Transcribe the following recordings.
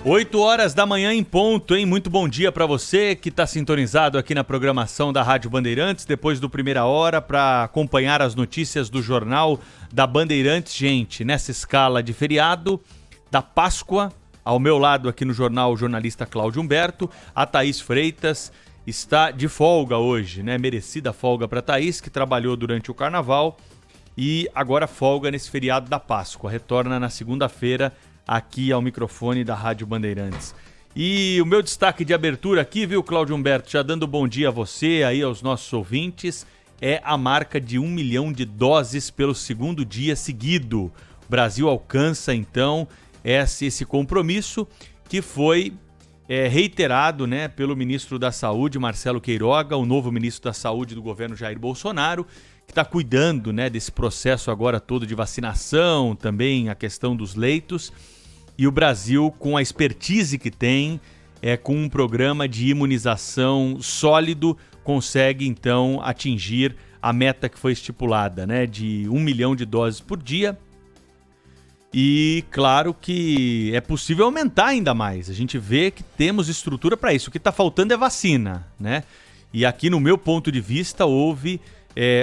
8 horas da manhã em ponto, hein? Muito bom dia para você que está sintonizado aqui na programação da Rádio Bandeirantes, depois do Primeira Hora, para acompanhar as notícias do Jornal da Bandeirantes. Gente, nessa escala de feriado da Páscoa, ao meu lado aqui no jornal o jornalista Cláudio Humberto, a Thaís Freitas está de folga hoje, né? Merecida folga para Thaís, que trabalhou durante o Carnaval e agora folga nesse feriado da Páscoa. Retorna na segunda-feira aqui ao microfone da Rádio Bandeirantes. E o meu destaque de abertura aqui, viu, Cláudio Humberto, já dando bom dia a você, aí aos nossos ouvintes, é a marca de 1 milhão de doses pelo segundo dia seguido. O Brasil alcança, então, esse compromisso que foi reiterado, né, pelo ministro da Saúde, Marcelo Queiroga, o novo ministro da Saúde do governo Jair Bolsonaro, que está cuidando, né, desse processo agora todo de vacinação, também a questão dos leitos. E o Brasil, com a expertise que tem, com um programa de imunização sólido, consegue então atingir a meta que foi estipulada, né, de 1 milhão de doses por dia. E claro que é possível aumentar ainda mais. A gente vê que temos estrutura para isso. O que está faltando é vacina, né? E aqui, no meu ponto de vista, houve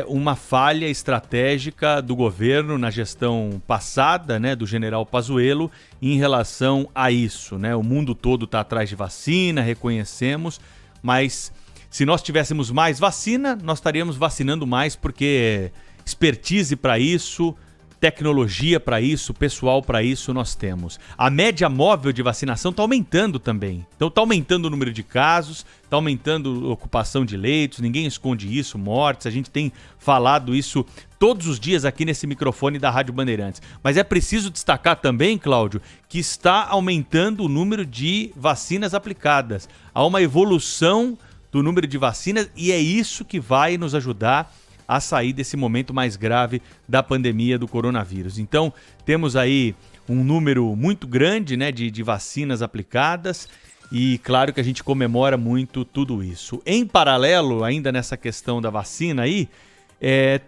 uma falha estratégica do governo na gestão passada, né, do general Pazuello, em relação a isso, né? O mundo todo está atrás de vacina, reconhecemos, mas se nós tivéssemos mais vacina, nós estaríamos vacinando mais, porque expertise para isso, tecnologia para isso, pessoal para isso nós temos. A média móvel de vacinação está aumentando também. Então está aumentando o número de casos, está aumentando a ocupação de leitos, ninguém esconde isso, mortes. A gente tem falado isso todos os dias aqui nesse microfone da Rádio Bandeirantes. Mas é preciso destacar também, Cláudio, que está aumentando o número de vacinas aplicadas. Há uma evolução do número de vacinas e é isso que vai nos ajudar a sair desse momento mais grave da pandemia do coronavírus. Então, temos aí um número muito grande, né, de vacinas aplicadas e claro que a gente comemora muito tudo isso. Em paralelo, ainda nessa questão da vacina aí,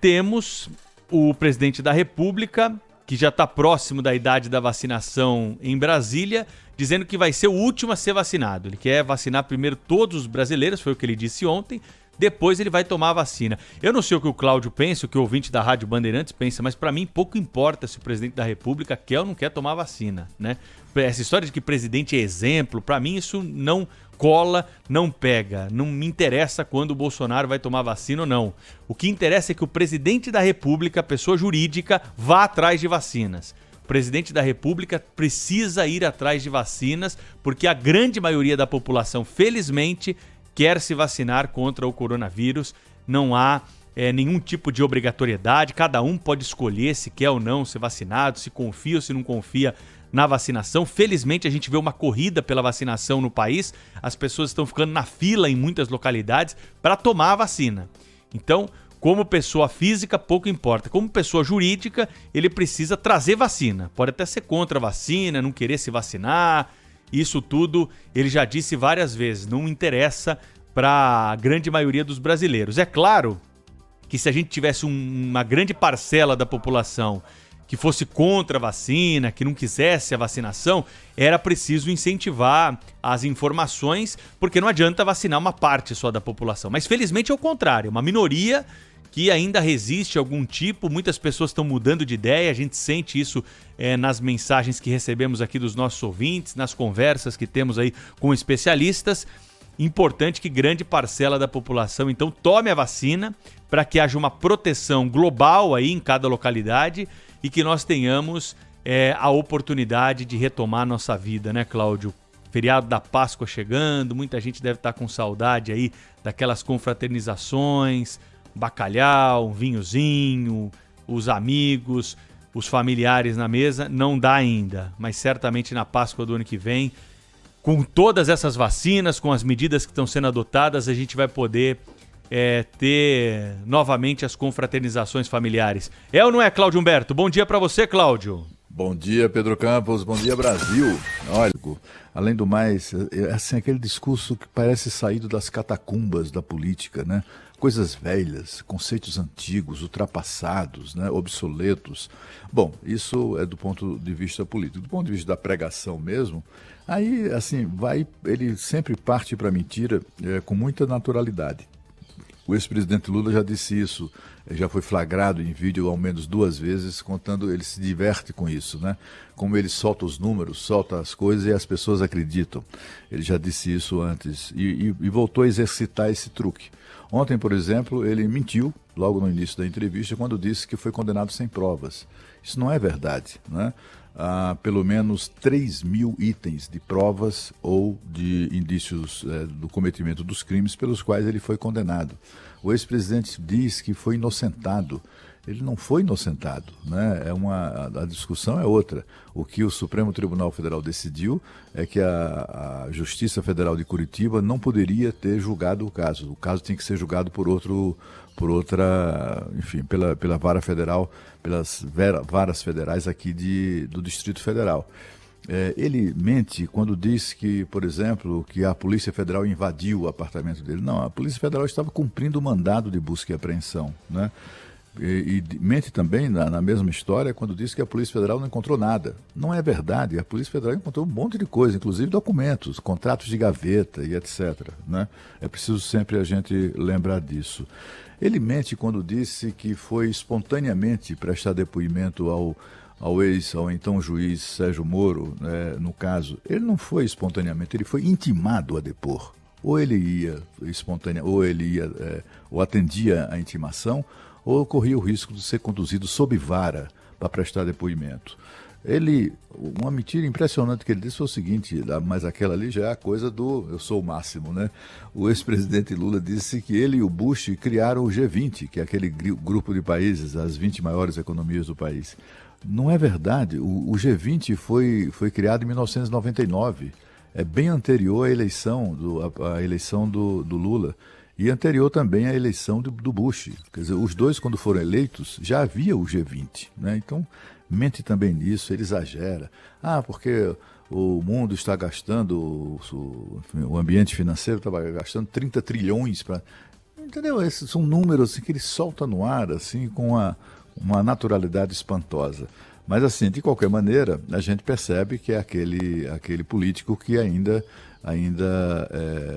temos o presidente da República, que já está próximo da idade da vacinação em Brasília, dizendo que vai ser o último a ser vacinado. Ele quer vacinar primeiro todos os brasileiros, foi o que ele disse ontem. Depois ele vai tomar a vacina. Eu não sei o que o Cláudio pensa, o que o ouvinte da Rádio Bandeirantes pensa, mas para mim pouco importa se o presidente da República quer ou não quer tomar a vacina, né? Essa história de que presidente é exemplo, para mim isso não cola, não pega. Não me interessa quando o Bolsonaro vai tomar vacina ou não. O que interessa é que o presidente da República, pessoa jurídica, vá atrás de vacinas. O presidente da República precisa ir atrás de vacinas, porque a grande maioria da população, felizmente, quer se vacinar contra o coronavírus. Não há nenhum tipo de obrigatoriedade, cada um pode escolher se quer ou não ser vacinado, se confia ou se não confia na vacinação. Felizmente a gente vê uma corrida pela vacinação no país, as pessoas estão ficando na fila em muitas localidades para tomar a vacina. Então, como pessoa física, pouco importa. Como pessoa jurídica, ele precisa trazer vacina. Pode até ser contra a vacina, não querer se vacinar. Isso tudo, ele já disse várias vezes, não interessa para a grande maioria dos brasileiros. É claro que se a gente tivesse uma grande parcela da população que fosse contra a vacina, que não quisesse a vacinação, era preciso incentivar as informações, porque não adianta vacinar uma parte só da população. Mas felizmente é o contrário, uma minoria que ainda resiste a algum tipo, muitas pessoas estão mudando de ideia, a gente sente isso nas mensagens que recebemos aqui dos nossos ouvintes, nas conversas que temos aí com especialistas. Importante que grande parcela da população, então, tome a vacina para que haja uma proteção global aí em cada localidade e que nós tenhamos a oportunidade de retomar nossa vida, né, Cláudio? Feriado da Páscoa chegando, muita gente deve estar com saudade aí daquelas confraternizações, bacalhau, um vinhozinho, os amigos, os familiares na mesa. Não dá ainda, mas certamente na Páscoa do ano que vem, com todas essas vacinas, com as medidas que estão sendo adotadas, a gente vai poder ter novamente as confraternizações familiares. É ou não é, Cláudio Humberto? Bom dia para você, Cláudio. Bom dia, Pedro Campos. Bom dia, Brasil. Olha, além do mais, assim, aquele discurso que parece saído das catacumbas da política, né? Coisas velhas, conceitos antigos, ultrapassados, né? Obsoletos. Bom, isso é do ponto de vista político. Do ponto de vista da pregação mesmo, aí, assim, ele sempre parte para a mentira com muita naturalidade. O ex-presidente Lula já disse isso, já foi flagrado em vídeo ao menos 2 vezes, contando, ele se diverte com isso, né? Como ele solta os números, solta as coisas e as pessoas acreditam. Ele já disse isso antes e voltou a exercitar esse truque. Ontem, por exemplo, ele mentiu, logo no início da entrevista, quando disse que foi condenado sem provas. Isso não é verdade, né? Há pelo menos 3.000 itens de provas ou de indícios do cometimento dos crimes pelos quais ele foi condenado. O ex-presidente diz que foi inocentado. Ele não foi inocentado, né? A discussão é outra. O que o Supremo Tribunal Federal decidiu é que a Justiça Federal de Curitiba não poderia ter julgado o caso. O caso tem que ser julgado pela vara federal, pelas varas federais aqui do Distrito Federal. Ele mente quando diz que, por exemplo, que a Polícia Federal invadiu o apartamento dele. Não, a Polícia Federal estava cumprindo o mandado de busca e apreensão, né? E mente também na mesma história quando diz que a Polícia Federal não encontrou nada. Não é verdade. A Polícia Federal encontrou um monte de coisa, inclusive documentos, contratos de gaveta e etc., né? É preciso sempre a gente lembrar disso. Ele mente quando disse que foi espontaneamente prestar depoimento ao então juiz Sérgio Moro, né, no caso. Ele não foi espontaneamente, ele foi intimado a depor. Ou ele ia ou atendia a intimação, ou corria o risco de ser conduzido sob vara para prestar depoimento. Uma mentira impressionante que ele disse foi o seguinte, mas aquela ali já é a coisa do eu sou o máximo, né? O ex-presidente Lula disse que ele e o Bush criaram o G20, que é aquele grupo de países, as 20 maiores economias do país. Não é verdade. O G20 foi criado em 1999. É bem anterior à eleição do Lula. E anterior também à eleição do Bush. Quer dizer, os dois, quando foram eleitos, já havia o G20, né? Então, mente também nisso, ele exagera. Porque o mundo está gastando, o ambiente financeiro está gastando 30 trilhões para... Entendeu? Esses são números assim, que ele solta no ar, assim, com uma naturalidade espantosa. Mas, assim, de qualquer maneira, a gente percebe que é aquele político que ainda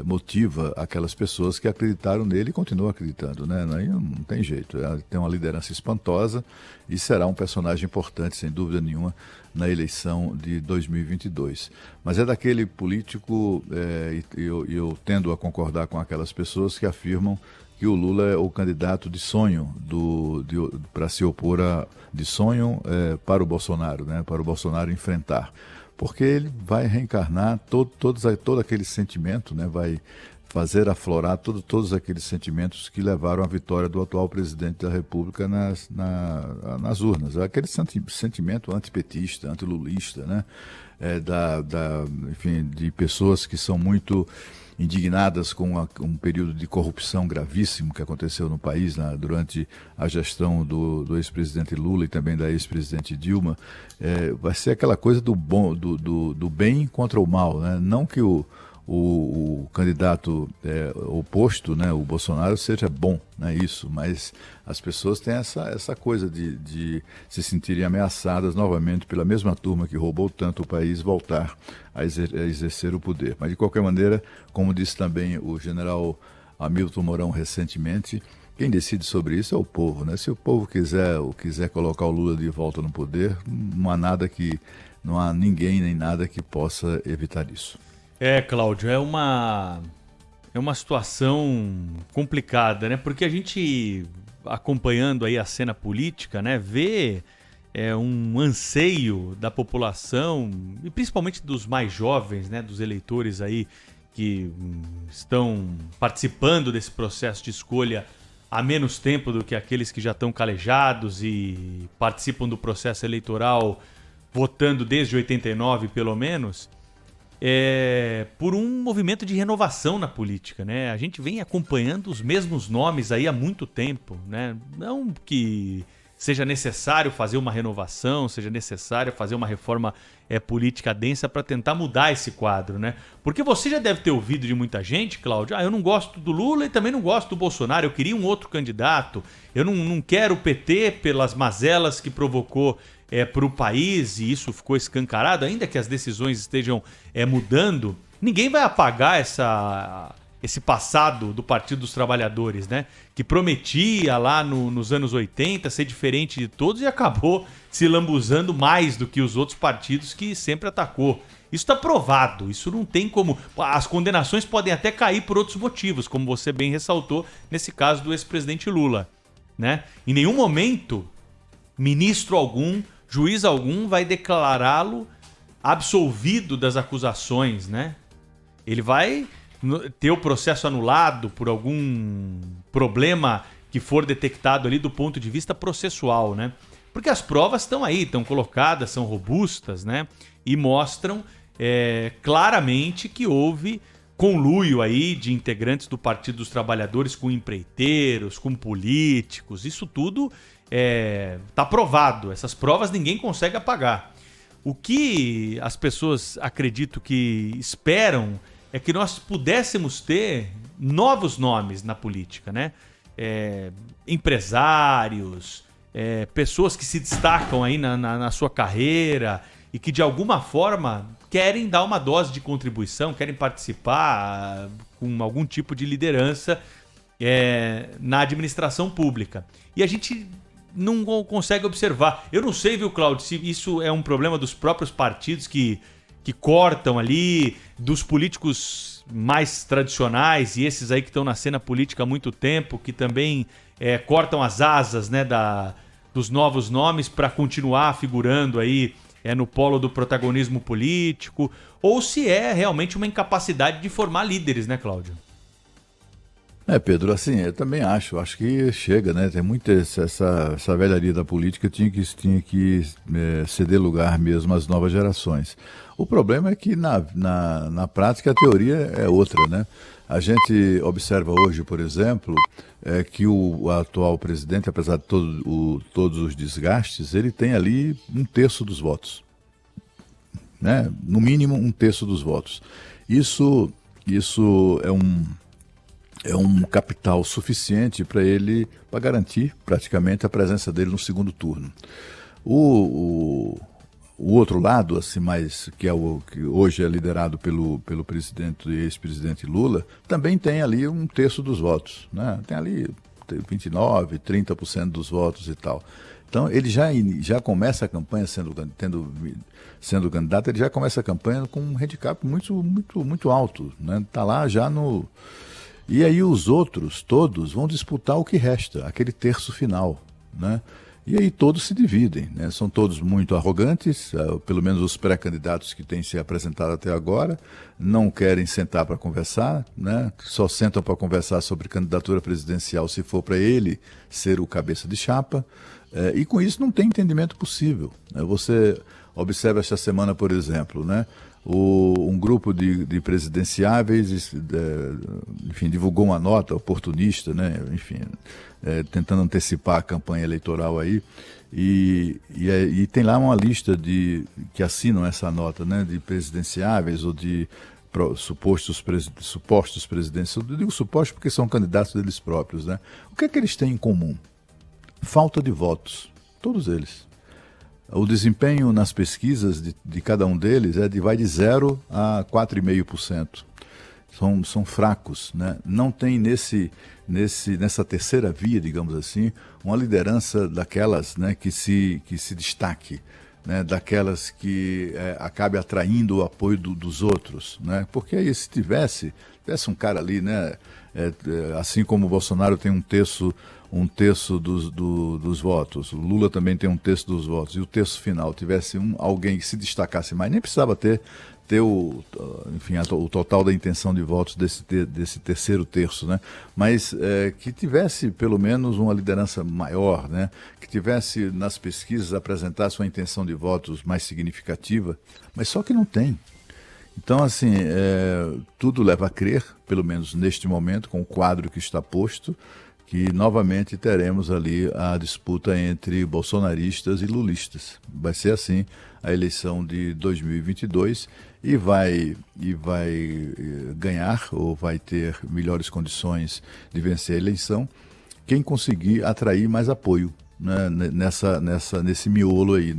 motiva aquelas pessoas que acreditaram nele e continuam acreditando, né? Aí não tem jeito. Ele tem uma liderança espantosa e será um personagem importante, sem dúvida nenhuma, na eleição de 2022. Mas é daquele político, eu tendo a concordar com aquelas pessoas que afirmam que o Lula é o candidato de sonho para se opor para o Bolsonaro, né? Para o Bolsonaro enfrentar. Porque ele vai reencarnar todo aquele sentimento, né? Vai fazer aflorar todos aqueles sentimentos que levaram à vitória do atual presidente da República nas urnas. Aquele sentimento antipetista, antilulista, né? Enfim, de pessoas que são muito indignadas com um período de corrupção gravíssimo que aconteceu no país durante a gestão do ex-presidente Lula e também da ex-presidente Dilma. Vai ser aquela coisa do bem contra o mal, né? Não que o candidato oposto, né, o Bolsonaro, seja bom, né, isso, mas as pessoas têm essa coisa de se sentirem ameaçadas novamente pela mesma turma que roubou tanto o país voltar a exercer o poder. Mas, de qualquer maneira, como disse também o general Hamilton Mourão recentemente, quem decide sobre isso é o povo, né? Se o povo quiser colocar o Lula de volta no poder, não há ninguém nem nada que possa evitar isso. Cláudio, é uma situação complicada, né? Porque a gente, acompanhando aí a cena política, né, vê um anseio da população, e principalmente dos mais jovens, né, dos eleitores aí que estão participando desse processo de escolha há menos tempo do que aqueles que já estão calejados e participam do processo eleitoral votando desde 89, pelo menos. Por um movimento de renovação na política, né? A gente vem acompanhando os mesmos nomes aí há muito tempo, né? Não que seja necessário fazer uma renovação, seja necessário fazer uma reforma política densa para tentar mudar esse quadro, né? Porque você já deve ter ouvido de muita gente, Cláudio, eu não gosto do Lula e também não gosto do Bolsonaro, eu queria um outro candidato, eu não quero o PT pelas mazelas que provocou para o país, e isso ficou escancarado, ainda que as decisões estejam mudando, ninguém vai apagar esse passado do Partido dos Trabalhadores, né? Que prometia lá nos anos 80 ser diferente de todos e acabou se lambuzando mais do que os outros partidos que sempre atacou. Isso está provado, isso não tem como... As condenações podem até cair por outros motivos, como você bem ressaltou nesse caso do ex-presidente Lula, né? Em nenhum momento, ministro algum, juiz algum vai declará-lo absolvido das acusações, né? Ele vai ter o processo anulado por algum problema que for detectado ali do ponto de vista processual, né? Porque as provas estão aí, estão colocadas, são robustas, né? E mostram claramente que houve conluio aí de integrantes do Partido dos Trabalhadores com empreiteiros, com políticos. Isso tudo está provado. Essas provas ninguém consegue apagar. O que as pessoas, acredito que esperam, é que nós pudéssemos ter novos nomes na política, né? Empresários, pessoas que se destacam aí na sua carreira e que de alguma forma querem dar uma dose de contribuição, querem participar com algum tipo de liderança na administração pública. E a gente não consegue observar. Eu não sei, viu, Cláudio, se isso é um problema dos próprios partidos que cortam ali, dos políticos mais tradicionais e esses aí que estão na cena política há muito tempo, que também cortam as asas, né, dos novos nomes para continuar figurando aí no polo do protagonismo político, ou se é realmente uma incapacidade de formar líderes, né, Cláudio? Pedro, assim, eu também acho que chega, né? Tem muita essa velharia da política, tinha que ceder lugar mesmo às novas gerações. O problema é que na prática a teoria é outra, né? A gente observa hoje, por exemplo, que o atual presidente, apesar de todos os desgastes, ele tem ali 1/3 dos votos, né? No mínimo 1/3 dos votos. Isso é um capital suficiente para garantir praticamente a presença dele no segundo turno. O outro lado, assim, que hoje é liderado pelo presidente e ex-presidente Lula, também tem ali 1/3 dos votos, né? Tem ali 29%, 30% dos votos e tal. Então ele já começa a campanha sendo candidato, ele já começa a campanha com um handicap muito, muito, muito alto, né? Tá lá já no... E aí os outros todos vão disputar o que resta, aquele terço final, né? E aí todos se dividem, né? São todos muito arrogantes, pelo menos os pré-candidatos que têm se apresentado até agora, não querem sentar para conversar, né? Só sentam para conversar sobre candidatura presidencial se for para ele ser o cabeça de chapa, e com isso não tem entendimento possível, né? Você observa esta semana, por exemplo, né? Um grupo de presidenciáveis, enfim, divulgou uma nota oportunista, né? Enfim, tentando antecipar a campanha eleitoral aí, e tem lá uma lista que assinam essa nota, né? De presidenciáveis ou de supostos presidentes. Eu digo supostos porque são candidatos deles próprios, né? O que é que eles têm em comum? Falta de votos, todos eles. O desempenho nas pesquisas de cada um deles vai de 0 a 4,5%. São fracos, né? Não tem nessa terceira via, digamos assim, uma liderança daquelas, né, que se destaque, né, daquelas que acabe atraindo o apoio dos outros, né? Porque aí se tivesse um cara ali, né, assim como o Bolsonaro tem 1/3 dos votos, o Lula também tem 1/3 dos votos, e o terço final tivesse alguém que se destacasse mais, nem precisava ter o total da intenção de votos desse terceiro terço, né? Mas que tivesse pelo menos uma liderança maior, né? Que tivesse nas pesquisas apresentasse uma intenção de votos mais significativa, mas só que não tem. Então, assim, tudo leva a crer, pelo menos neste momento, com o quadro que está posto, que novamente teremos ali a disputa entre bolsonaristas e lulistas. Vai ser assim a eleição de 2022 e vai ganhar ou vai ter melhores condições de vencer a eleição quem conseguir atrair mais apoio, né, nesse miolo aí,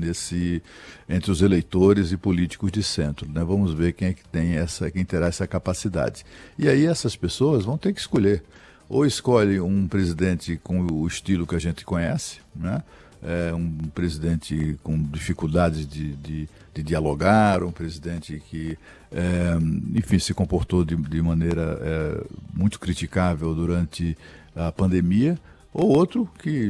entre os eleitores e políticos de centro, né? Vamos ver quem é que quem terá essa capacidade. E aí essas pessoas vão ter que escolher. Ou escolhe um presidente com o estilo que a gente conhece, né? Um presidente com dificuldades de dialogar, um presidente que, enfim, se comportou de maneira muito criticável durante a pandemia, ou outro que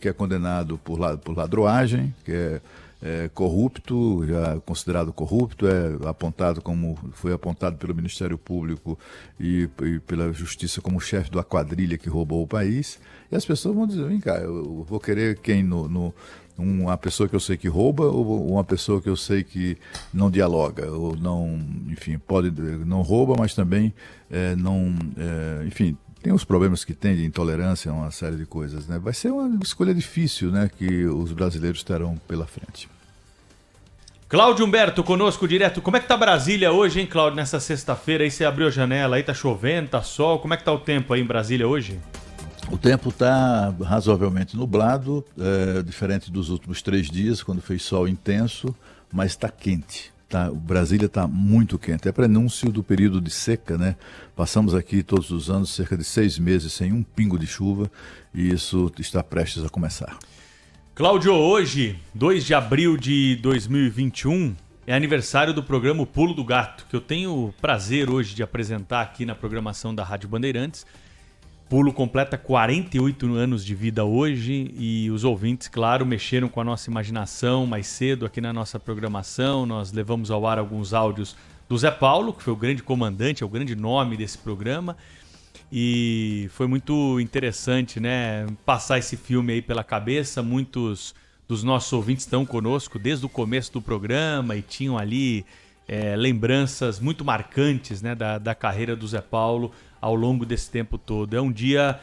é condenado por ladroagem, que é corrupto, já considerado corrupto, foi apontado pelo Ministério Público e pela Justiça como chefe da quadrilha que roubou o país. E as pessoas vão dizer, vem cá, eu vou querer quem uma pessoa que eu sei que rouba ou uma pessoa que eu sei que não dialoga, ou não, enfim, não rouba, mas também enfim, tem os problemas que tem de intolerância, uma série de coisas, né? Vai ser uma escolha difícil, né, que os brasileiros terão pela frente. Cláudio Humberto conosco direto. Como é que tá Brasília hoje, hein, Cláudio, nessa sexta-feira? Aí você abriu a janela, aí tá chovendo, tá sol. Como é que tá o tempo aí em Brasília hoje? O tempo está razoavelmente nublado, diferente dos últimos 3 dias, quando fez sol intenso, mas está quente. O Brasília está muito quente. É prenúncio do período de seca, né? Passamos aqui todos os anos cerca de 6 meses sem um pingo de chuva e isso está prestes a começar. Cláudio, hoje, 2 de abril de 2021, é aniversário do programa O Pulo do Gato, que eu tenho o prazer hoje de apresentar aqui na programação da Rádio Bandeirantes. Pulo completa 48 anos de vida hoje e os ouvintes, claro, mexeram com a nossa imaginação mais cedo aqui na nossa programação. Nós levamos ao ar alguns áudios do Zé Paulo, que foi o grande comandante, é o grande nome desse programa. E foi muito interessante, né, passar esse filme aí pela cabeça. Muitos dos nossos ouvintes estão conosco desde o começo do programa e tinham ali lembranças muito marcantes, né, da carreira do Zé Paulo ao longo desse tempo todo. É um dia,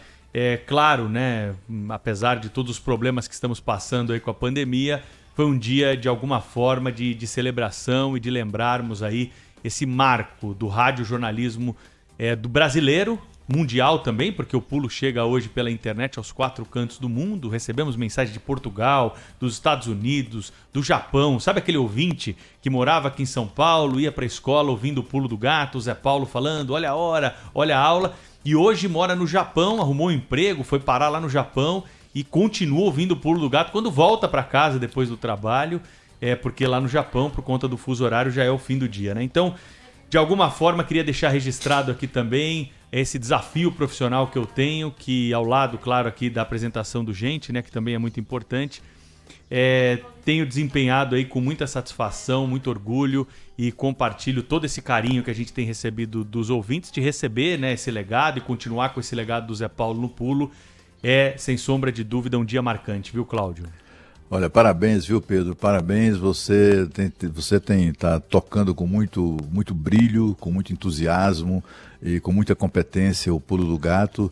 claro, né, apesar de todos os problemas que estamos passando aí com a pandemia, foi um dia de alguma forma de celebração e de lembrarmos aí esse marco do radiojornalismo do brasileiro, mundial também, porque o Pulo chega hoje pela internet aos 4 cantos do mundo. Recebemos mensagens de Portugal, dos Estados Unidos, do Japão. Sabe aquele ouvinte que morava aqui em São Paulo, ia para a escola ouvindo o Pulo do Gato, o Zé Paulo falando, olha a hora, olha a aula, e hoje mora no Japão, arrumou um emprego, foi parar lá no Japão e continua ouvindo o Pulo do Gato quando volta para casa depois do trabalho, porque lá no Japão, por conta do fuso horário, já é o fim do dia, né? Então, de alguma forma, queria deixar registrado aqui também esse desafio profissional que eu tenho, que ao lado, claro, aqui da apresentação do Gente, né, que também é muito importante, tenho desempenhado aí com muita satisfação, muito orgulho e compartilho todo esse carinho que a gente tem recebido dos ouvintes, de receber, né, esse legado e continuar com esse legado do Zé Paulo no Pulo. Sem sombra de dúvida, um dia marcante, viu, Cláudio? Olha, parabéns, viu, Pedro? Parabéns, você tá tocando com muito brilho, com muito entusiasmo e com muita competência o Pulo do Gato,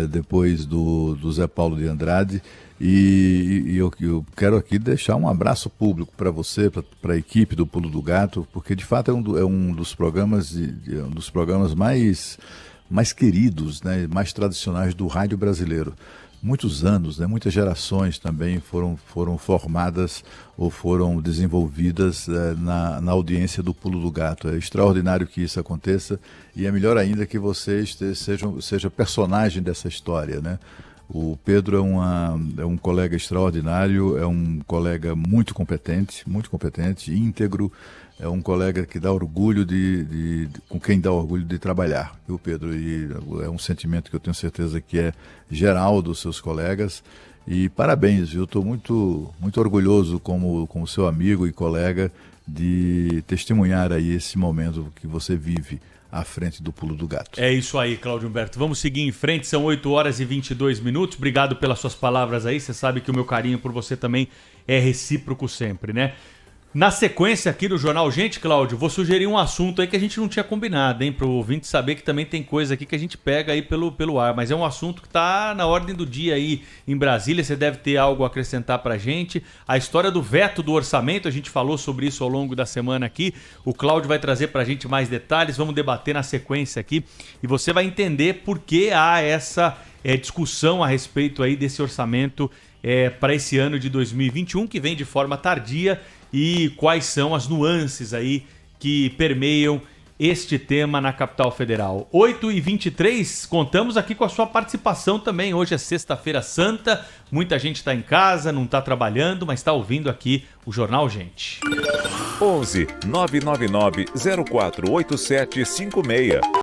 depois do Zé Paulo de Andrade. E eu quero aqui deixar um abraço público para você, para a equipe do Pulo do Gato, porque de fato é um dos programas, mais queridos, né, mais tradicionais do rádio brasileiro. Muitos anos, né, muitas gerações também foram formadas ou foram desenvolvidas na audiência do Pulo do Gato. É extraordinário que isso aconteça e é melhor ainda que você seja personagem dessa história, né? O Pedro é um colega extraordinário, é um colega muito competente, íntegro, é um colega que dá orgulho com quem dá orgulho de trabalhar, viu, Pedro? E é um sentimento que eu tenho certeza que é geral dos seus colegas. E parabéns, viu? Estou muito orgulhoso como seu amigo e colega de testemunhar aí esse momento que você vive à frente do Pulo do Gato. É isso aí, Cláudio Humberto. Vamos seguir em frente, são 8 horas e 22 minutos. Obrigado pelas suas palavras aí, você sabe que o meu carinho por você também é recíproco sempre, né? Na sequência aqui do Jornal Gente, Cláudio, vou sugerir um assunto aí que a gente não tinha combinado, hein? Para o ouvinte saber que também tem coisa aqui que a gente pega aí pelo ar, mas é um assunto que está na ordem do dia aí em Brasília, você deve ter algo a acrescentar para a gente. A história do veto do orçamento, a gente falou sobre isso ao longo da semana aqui, o Cláudio vai trazer para a gente mais detalhes, vamos debater na sequência aqui e você vai entender por que há essa discussão a respeito aí desse orçamento para esse ano de 2021, que vem de forma tardia, e quais são as nuances aí que permeiam este tema na capital federal. 8h23, contamos aqui com a sua participação também. Hoje é sexta-feira santa, muita gente está em casa, não está trabalhando, mas está ouvindo aqui o Jornal Gente. 11 999 048756